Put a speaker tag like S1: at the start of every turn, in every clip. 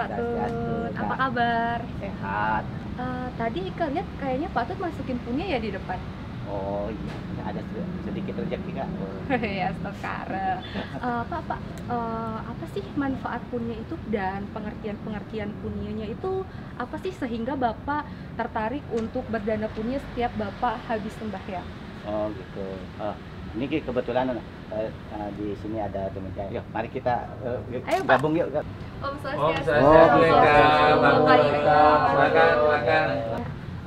S1: Pak
S2: Swastiastu,
S1: Tut. Apa
S2: Kak.
S1: kabar?
S2: Sehat.
S1: Tadi Ika lihat kayaknya Pak Tut masukin punya ya di depan.
S2: Oh iya, ada sedikit rezeki Kak.
S1: Ya, setokara. Pak, apa sih manfaat punya itu dan pengertian-pengertian punyanya itu apa sih sehingga Bapak tertarik untuk berdana punya setiap Bapak habis sembahyang?
S2: Oh gitu. Ini kebetulan di sini ada teman saya. Yuk, mari kita
S1: Ayo, Pak.
S2: gabung yuk. Kak.
S1: Om
S3: Om
S1: Swastiastu.
S3: Swastiastu,
S1: Bapak Ika.
S3: silakan.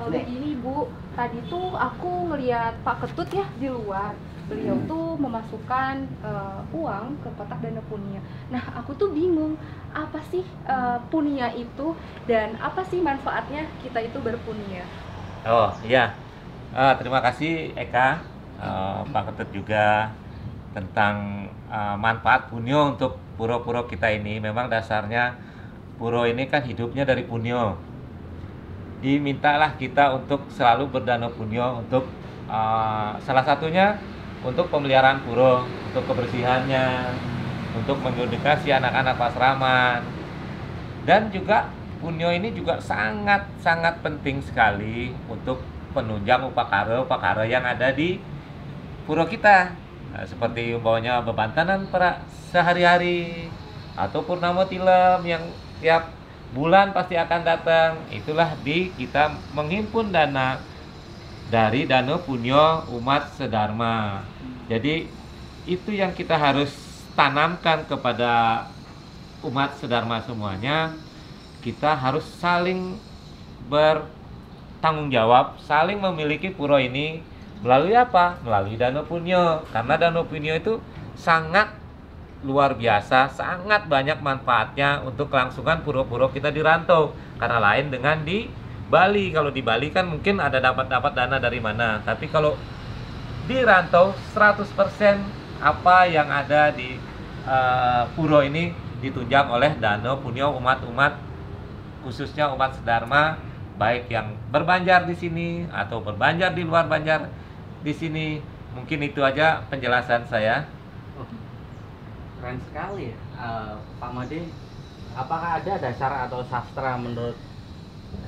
S1: Begini Bu, tadi tuh aku ngelihat Pak Ketut ya di luar. Beliau tuh memasukkan uang ke kotak dana punya. Nah, aku tuh bingung apa sih punya itu dan apa sih manfaatnya kita itu berpunya?
S3: Oh iya, terima kasih Eka, Pak Ketut juga tentang manfaat punyo untuk puro-puro kita ini. Memang dasarnya puro ini kan hidupnya dari punyo. Dimintalah kita untuk selalu berdana punyo untuk salah satunya untuk pemeliharaan puro, untuk kebersihannya, untuk mengedukasi anak-anak pasraman, dan juga punyo ini juga sangat penting sekali untuk penunjang upakara yang ada di puro kita. Seperti umpamanya bebantanan para sehari-hari atau purnama tilam yang tiap bulan pasti akan datang. Itulah kita menghimpun dana dari dana punyo umat sedharma. Jadi itu yang kita harus tanamkan kepada umat sedharma semuanya. Kita harus saling bertanggung jawab, saling memiliki puro ini melalui apa? Melalui dana punyo. Karena dana punyo itu sangat luar biasa, sangat banyak manfaatnya untuk kelangsungan puro-puro kita di rantau. Karena lain dengan di Bali. Kalau di Bali kan mungkin ada dapat dana dari mana. Tapi kalau di rantau 100% apa yang ada di puro ini ditunjang oleh dana punyo umat-umat, khususnya umat sedharma, baik yang berbanjar di sini atau berbanjar di luar Banjar di sini. Mungkin itu aja penjelasan saya.
S4: Keren sekali ya, Pak Made. Apakah ada dasar atau sastra menurut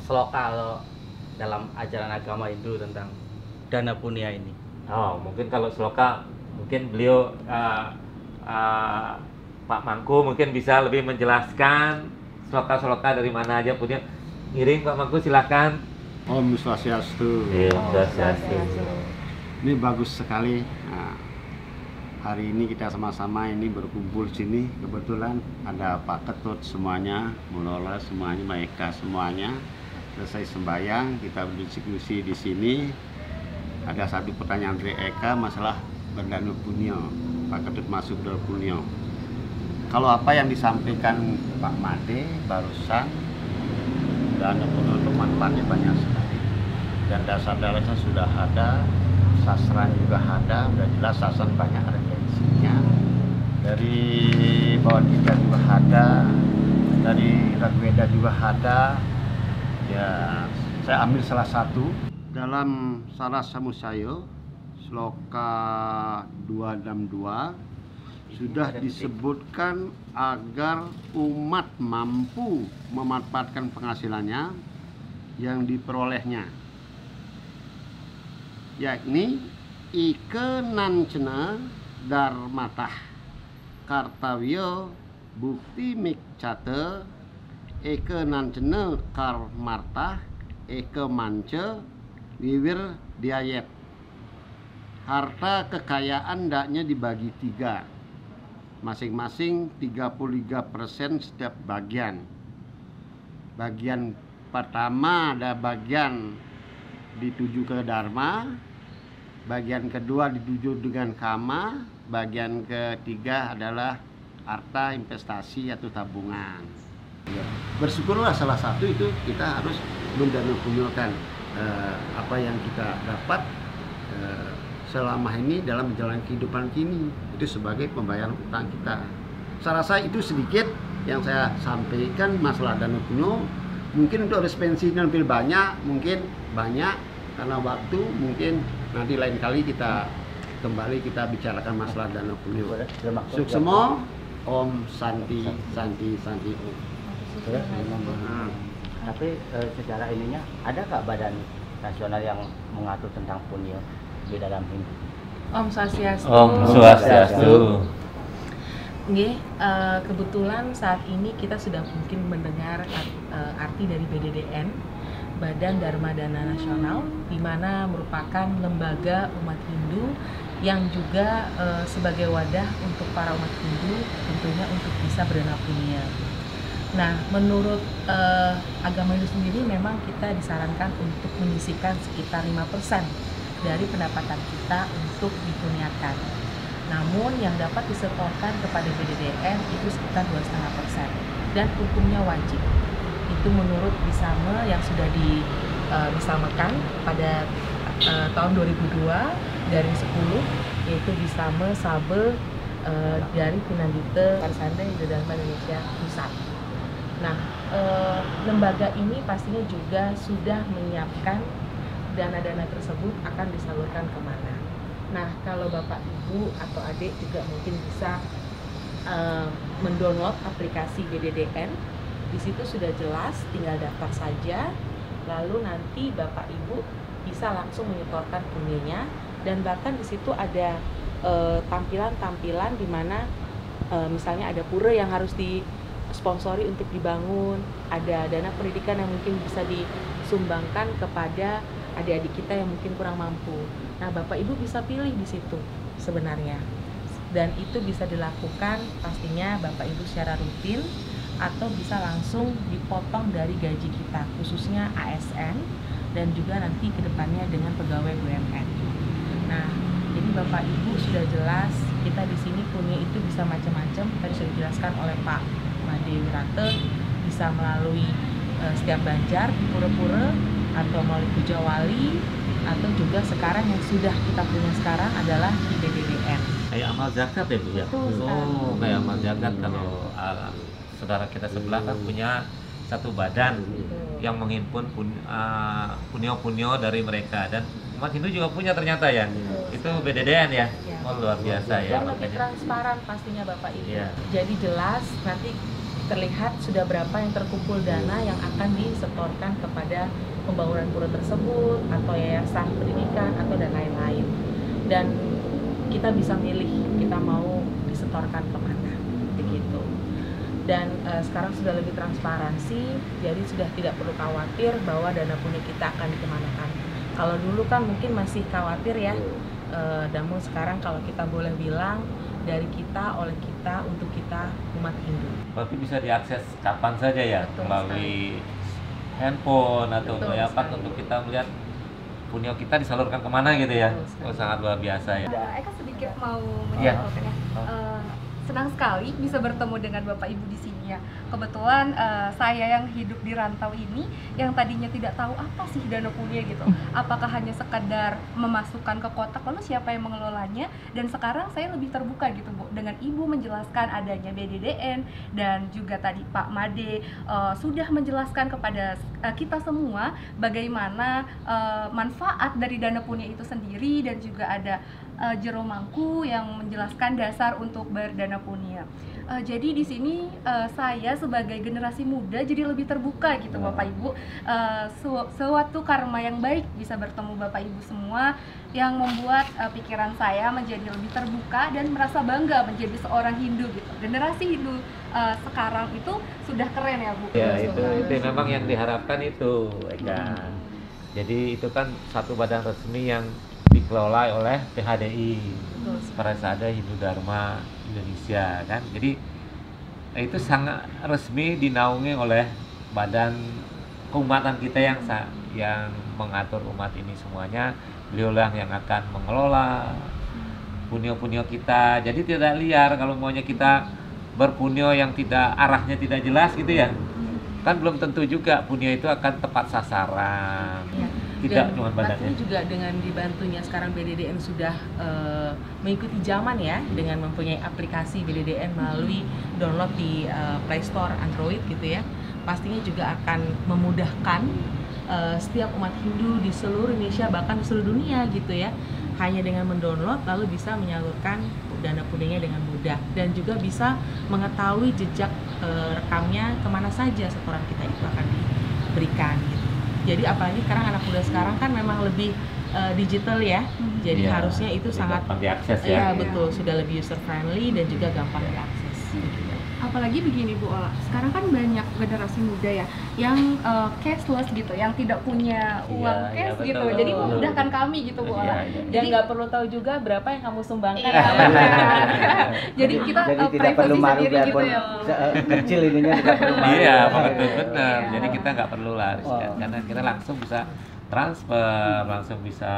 S4: sloka atau dalam ajaran agama Hindu tentang dana punya ini?
S3: Oh, mungkin kalau sloka, mungkin beliau Pak Mangku mungkin bisa lebih menjelaskan sloka-sloka dari mana aja punya. Ngiring Pak Mangku, silakan.
S5: Om Swastiastu. Ini bagus sekali. Nah, hari ini kita sama-sama ini berkumpul sini. Kebetulan ada Pak Ketut semuanya, Mulola semuanya, Maeka semuanya. Selesai sembahyang, kita berdiskusi di sini. Ada satu pertanyaan dari Eka masalah berdana punyo. Pak Ketut masuk dalam punyo. Kalau apa yang disampaikan Pak Made barusan, dana punyo itu manfaatnya banyak sekali. Dan dasar-dasarnya sudah ada, sastra juga ada, udah jelas sastra banyak referensinya. Dari Bawah Gita juga ada, dari Rigveda juga ada. Ya, saya ambil salah satu dalam Sarasa Musayo sloka 262 sudah disebutkan agar umat mampu memanfaatkan penghasilannya yang diperolehnya, yakni ike nancena darmatah kartawyo bukti mikcate eke nancena karmartah eke manca wiwir diayet. Harta kekayaan hendaknya dibagi 3, masing-masing 33% setiap bagian. Bagian pertama ada bagian dituju ke dharma, bagian kedua dituju dengan kama, bagian ketiga adalah harta investasi atau tabungan. Bersyukurlah salah satu itu kita harus mendana punyokan apa yang kita dapat selama ini dalam menjalani kehidupan kini, itu sebagai pembayaran utang kita. Saya rasa itu sedikit yang saya sampaikan masalah dana punyo. Mungkin untuk respensi lebih banyak, mungkin banyak karena waktu, mungkin nanti lain kali kita kembali kita bicarakan masalah dana punyo. Suksemo, Om Santi Santi Santi Om.
S2: Tapi secara ininya ada nggak badan nasional yang mengatur tentang punio di dalam Hindu?
S6: Om Swastiastu.
S3: Om Swastiastu.
S6: Nggih, kebetulan saat ini kita sudah mungkin mendengar arti dari BDDN, Badan Dharma Dana Nasional, di mana merupakan lembaga umat Hindu yang juga sebagai wadah untuk para umat Hindu tentunya untuk bisa berdana punya. Nah, menurut agama Hindu sendiri memang kita disarankan untuk menyisihkan sekitar 5% dari pendapatan kita untuk dipunyakan. Namun yang dapat disetorkan kepada BDDN itu sekitar 2,5% dan hukumnya wajib. Itu menurut Bisama yang sudah disamakan pada tahun 2002 dari 10, yaitu Bisama Sabe dari Pinandite Parsanda Hindu Dharma Indonesia Pusat. Nah, lembaga ini pastinya juga sudah menyiapkan dana-dana tersebut akan disalurkan kemana. Nah, kalau Bapak Ibu atau adik juga mungkin bisa mendownload aplikasi BDDN. Di situ sudah jelas, tinggal daftar saja. Lalu nanti Bapak Ibu bisa langsung menyetorkan punyanya, dan bahkan di situ ada tampilan-tampilan di mana misalnya ada pura yang harus disponsori untuk dibangun, ada dana pendidikan yang mungkin bisa disumbangkan kepada adik-adik kita yang mungkin kurang mampu. Nah, Bapak Ibu bisa pilih di situ sebenarnya. Dan itu bisa dilakukan pastinya Bapak Ibu secara rutin atau bisa langsung dipotong dari gaji kita, khususnya ASN dan juga nanti kedepannya dengan pegawai BUMN. Nah, jadi Bapak Ibu sudah jelas kita di sini punya itu bisa macam-macam. Tadi sudah dijelaskan oleh Pak Made Wirate, bisa melalui setiap banjar di pura-pura atau melalui puja wali, atau juga sekarang yang sudah kita punya sekarang adalah di BDDN.
S3: Kayak amal zakat ya Bu ya? Oh, kayak amal zakat. Kalau saudara kita sebelah kan punya satu badan yang menghimpun punyo-punyo dari mereka, dan umat Hindu juga punya ternyata ya. Itu BDDN ya? Oh, luar biasa ya.
S6: Dan lebih transparan pastinya Bapak Ibu.
S3: Ya.
S6: Jadi jelas nanti terlihat sudah berapa yang terkumpul dana yang akan disetorkan kepada pembangunan pura tersebut atau yayasan pendidikan atau dan lain-lain. Dan kita bisa milih kita mau disetorkan kemana, begitu. Dan sekarang sudah lebih transparansi, jadi sudah tidak perlu khawatir bahwa dana punya kita akan dikemanakan. Kalau dulu kan mungkin masih khawatir ya, namun sekarang kalau kita boleh bilang dari kita, oleh kita, untuk kita umat Hindu.
S3: Berarti bisa diakses kapan saja ya?
S6: Betul
S3: melalui handphone atau apa untuk kita melihat punyo kita disalurkan kemana gitu ya. Oh, sangat luar biasa ya.
S1: Eka sedikit mau
S3: Iya.
S1: menyampaikan ya. Senang sekali bisa bertemu dengan Bapak Ibu di sini ya. Kebetulan saya yang hidup di rantau ini, yang tadinya tidak tahu apa sih dana punya gitu. Apakah hanya sekadar memasukkan ke kotak lalu siapa yang mengelolanya? Dan sekarang saya lebih terbuka gitu Bu, dengan Ibu menjelaskan adanya BDDN, dan juga tadi Pak Made sudah menjelaskan kepada kita semua bagaimana manfaat dari dana punya itu sendiri, dan juga ada Jero Mangku yang menjelaskan dasar untuk berdana punya. Jadi di sini saya sebagai generasi muda jadi lebih terbuka gitu Bapak Ibu. Suatu karma yang baik bisa bertemu Bapak Ibu semua, yang membuat pikiran saya menjadi lebih terbuka dan merasa bangga menjadi seorang Hindu gitu. Generasi Hindu sekarang itu sudah keren ya Bu.
S3: Ya, itu memang yang diharapkan itu, Eka. Jadi itu kan satu badan resmi yang dikelola oleh PHDI, Parasada Hindu Dharma Indonesia kan. Jadi itu sangat resmi dinaungi oleh badan keumatan kita yang mengatur umat ini semuanya. Beliaulah yang akan mengelola punyo-punyo kita. Jadi tidak liar kalau maunya kita berpunyo yang tidak arahnya tidak jelas gitu ya. Kan belum tentu juga punyo itu akan tepat sasaran.
S6: Ya.
S3: Tidak
S6: Dan
S3: cuma badannya.
S6: pastinya juga dengan dibantunya sekarang BDDN sudah mengikuti zaman ya, dengan mempunyai aplikasi BDDN melalui download di Play Store Android gitu ya. Pastinya juga akan memudahkan setiap umat Hindu di seluruh Indonesia bahkan di seluruh dunia gitu ya, hanya dengan mendownload lalu bisa menyalurkan dana punianya dengan mudah dan juga bisa mengetahui jejak rekamnya kemana saja setoran kita itu akan diberikan gitu. Jadi apalagi sekarang anak muda sekarang kan memang lebih digital ya, jadi
S3: Iya,
S6: harusnya itu
S3: jadi
S6: sangat
S3: gampang diakses ya.
S6: iya betul, sudah lebih user friendly dan juga gampang diakses.
S1: Apalagi begini Bu Ola, sekarang kan banyak generasi muda ya yang cashless gitu, yang tidak punya uang
S2: Iya,
S1: cash
S2: betul,
S1: gitu,
S2: betul.
S1: jadi memudahkan kami gitu Bu Ola.
S2: Iya, iya.
S6: Dan nggak perlu tahu juga berapa yang kamu sumbangkan.
S1: Iya, benar. Jadi kita
S2: Jadi tidak
S1: privacy
S2: perlu malu
S1: sendiri gitu
S2: biarpun
S1: ya.
S2: kecil ininya tidak perlu malu.
S3: Iya, betul benar.
S1: Iya.
S3: Jadi kita nggak perlu lari
S2: Wah.
S3: karena kita langsung bisa transfer, langsung bisa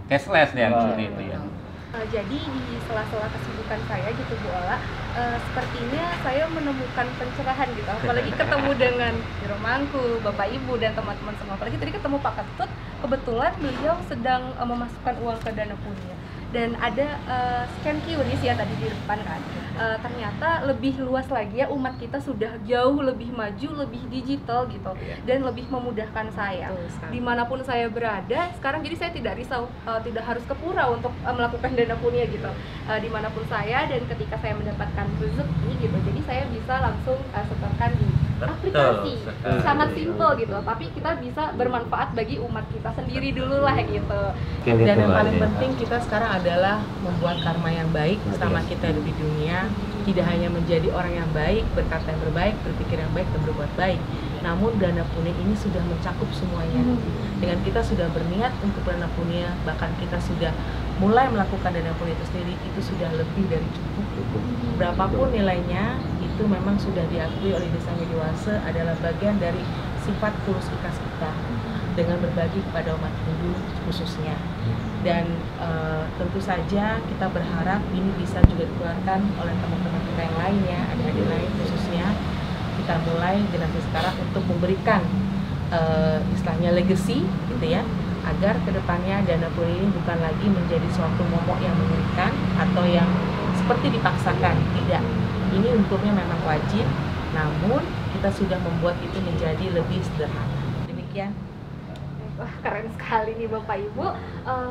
S3: cashless ya
S2: Wah.
S3: seperti itu ya.
S1: Jadi di sela-sela kesibukan saya gitu Bu Ola, sepertinya saya menemukan pencerahan gitu, apalagi ketemu dengan Biro Mangku, Bapak Ibu dan teman-teman semua. Apalagi tadi ketemu Pak Ketut, kebetulan beliau sedang memasukkan uang ke dana punya. Dan ada scan QRIS ya tadi di depan kan. Ternyata lebih luas lagi ya, umat kita sudah jauh lebih maju, lebih digital gitu, dan lebih memudahkan saya.
S6: Betul sekali.
S1: Dimanapun saya berada sekarang, jadi saya tidak risau, tidak harus ke pura untuk melakukan dana punya gitu, dimanapun saya, dan ketika saya mendapatkan rezeki gitu, jadi saya bisa langsung setorkan di aplikasi.
S3: sekali.
S1: Sangat simple gitu, tapi kita bisa bermanfaat bagi umat kita sendiri dulu lah gitu.
S3: Oke,
S6: Dan
S3: gitu
S6: yang paling
S3: aja.
S6: penting kita sekarang adalah membuat karma yang baik selama kita hidup di dunia. Tidak hanya menjadi orang yang baik, berkata yang berbaik, berpikir yang baik, dan berbuat baik. Namun dana punya ini sudah mencakup semuanya. Dengan kita sudah berniat untuk dana punya, bahkan kita sudah mulai melakukan dana punya itu sendiri, itu sudah lebih dari cukup. Berapapun nilainya, itu memang sudah diakui oleh Desa Mediwase adalah bagian dari sifat tulus ikhlas kita dengan berbagi kepada umat Hindu khususnya. Dan tentu saja kita berharap ini bisa juga dikeluarkan oleh teman-teman kita yang lain ya, adik-adik lain khususnya. Kita mulai generasi sekarang untuk memberikan istilahnya legacy gitu ya, agar kedepannya dana punya ini bukan lagi menjadi suatu momok yang mengerikan atau yang seperti dipaksakan. Tidak, ini hukumnya memang wajib, namun kita sudah membuat itu menjadi lebih sederhana. Demikian.
S1: Wah, keren sekali nih Bapak Ibu.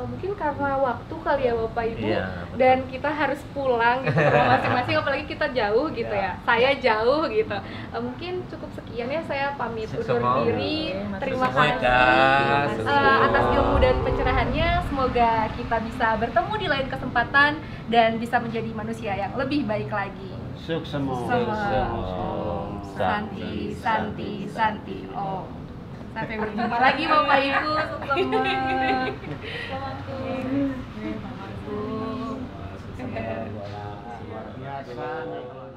S1: Mungkin karena waktu kali ya Bapak Ibu,
S3: Iya,
S1: dan kita harus pulang gitu ke rumah masing-masing, apalagi kita jauh gitu ya. Saya jauh gitu. Mungkin cukup sekian ya, saya pamit undur
S3: Semua.
S1: diri. Terima
S3: Semua,
S1: kasih
S3: Kak.
S1: atas ilmu dan pencerahannya. Semoga kita bisa bertemu di lain kesempatan dan bisa menjadi manusia yang lebih baik lagi.
S5: Sukses.
S1: Om Santi, Santi, Santi. Om. Sampai berjumpa lagi Bapak Ibu semua.
S5: Luar biasa.